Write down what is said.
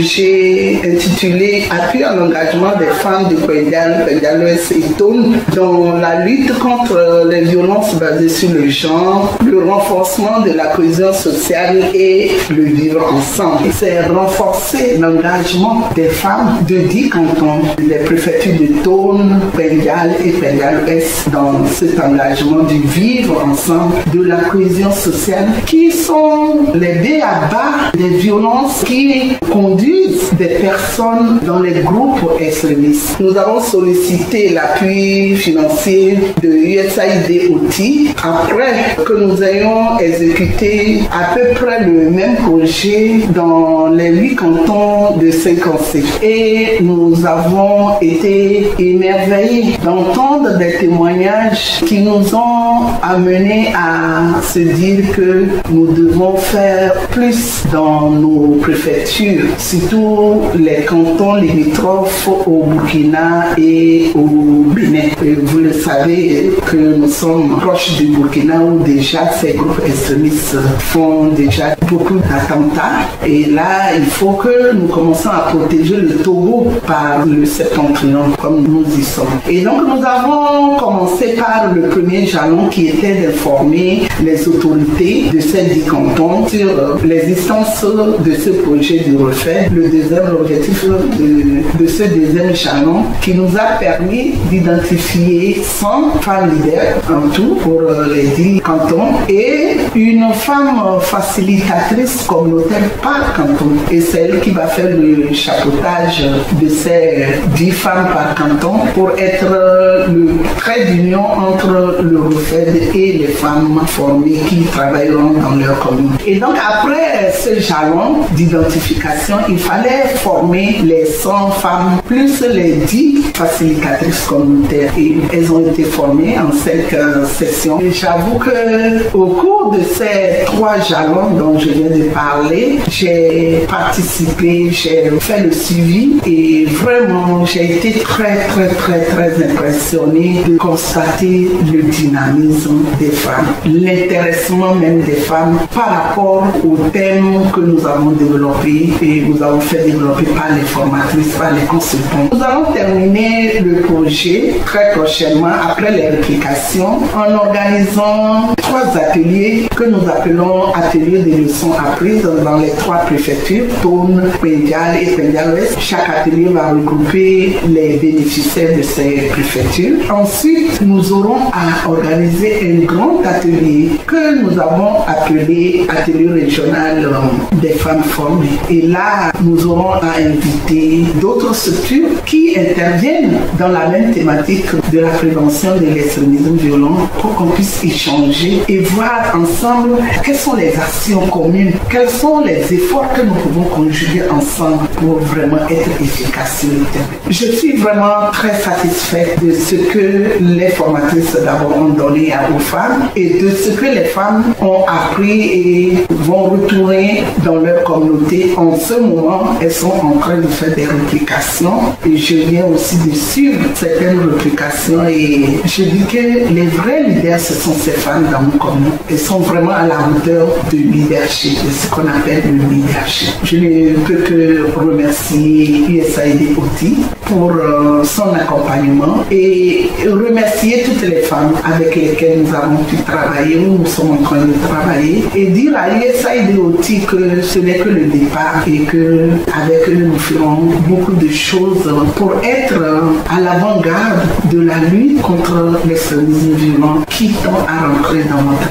projet intitulé Appui à l'engagement des femmes de Pendial-Ouest et Tonne dans la lutte contre les violences basées sur le genre, le renforcement de la cohésion sociale et le vivre ensemble. C'est renforcer l'engagement des femmes de 10 cantons, des préfectures de Tonne, Pendial et Pendial-Ouest dans cet engagement du vivre ensemble, de la cohésion sociale qui sont les b.a.-ba des violences qui conduisent des personnes dans les groupes extrémistes. Nous avons sollicité l'appui financier de USAID OTI après que nous ayons exécuté à peu près le même projet dans les 8 cantons de Saint-Cancé. Et nous avons été émerveillés d'entendre des témoignages qui nous ont amenés à se dire que nous devons faire plus dans nos préfectures, surtout les cantons limitrophes au Burkina et au Bénin. Et vous le savez que nous sommes proches du Burkina où déjà ces groupes extrémistes font déjà beaucoup d'attentats. Et là, il faut que nous commencions à protéger le Togo par le septentrion, comme nous y sommes. Et donc, nous avons commencé par le premier jalon qui était d'informer les autorités de ces 10 cantons sur l'existence de ce projet de refait. Le deuxième objectif de ce deuxième jalon qui nous a permis d'identifier 100 femmes leaders en tout pour les 10 cantons et une femme facilitatrice communautaire par canton. Et c'est elle qui va faire le chapeautage de ces 10 femmes par canton pour être le trait d'union entre le refait et les femmes formées qui travailleront dans leur commune. Et donc après ce jalon d'identification, il fallait former les 100 femmes plus les 10 facilitatrices communautaires. Et elles ont été formées en 5 sessions. Et j'avoue que au cours de ces 3 jalons dont je viens de parler, j'ai participé, j'ai fait le suivi et vraiment j'ai été très impressionnée de constater le dynamisme des femmes, l'intéressement même des femmes par rapport au thème que nous avons développé et nous avons fait développer par les formatrices, par les consultants. Nous allons terminer le projet très prochainement après les réplications en organisant 3 ateliers que nous appelons ateliers de leçons apprises dans les 3 préfectures, Tonne, Pendial et Pendial-Ouest. Chaque atelier va regrouper les bénéficiaires de ces préfectures. Ensuite, nous aurons à organiser un grand atelier que nous avons appelé atelier régional des femmes formées. Et là, nous aurons à inviter d'autres structures qui interviennent dans la même thématique de la prévention de l'extrémisme violent pour qu'on puisse échanger et voir ensemble quelles sont les actions communes, quels sont les efforts que nous pouvons conjuguer ensemble pour vraiment être efficaces sur le terrain. Je suis vraiment très satisfaite de ce que les formatrices d'abord ont donné aux femmes et de ce que les femmes ont appris et vont retourner dans leur communauté. En ce moment, elles sont en train de faire des réplications et je viens aussi de suivre certaines réplications et je dis que les vrais leaders, ce sont ces femmes dans nos communes. Elles sont vraiment à la hauteur du leadership, de ce qu'on appelle le leadership. Je ne peux que remercier USAID OTI pour son accompagnement et remercier toutes les femmes avec lesquelles nous avons pu travailler, où nous sommes en train de travailler et dire à USAID OTI que ce n'est que le départ et qu'avec eux nous ferons beaucoup de choses pour être à l'avant-garde de la lutte contre l'extrémisme violent qui tend à rentrer dans notre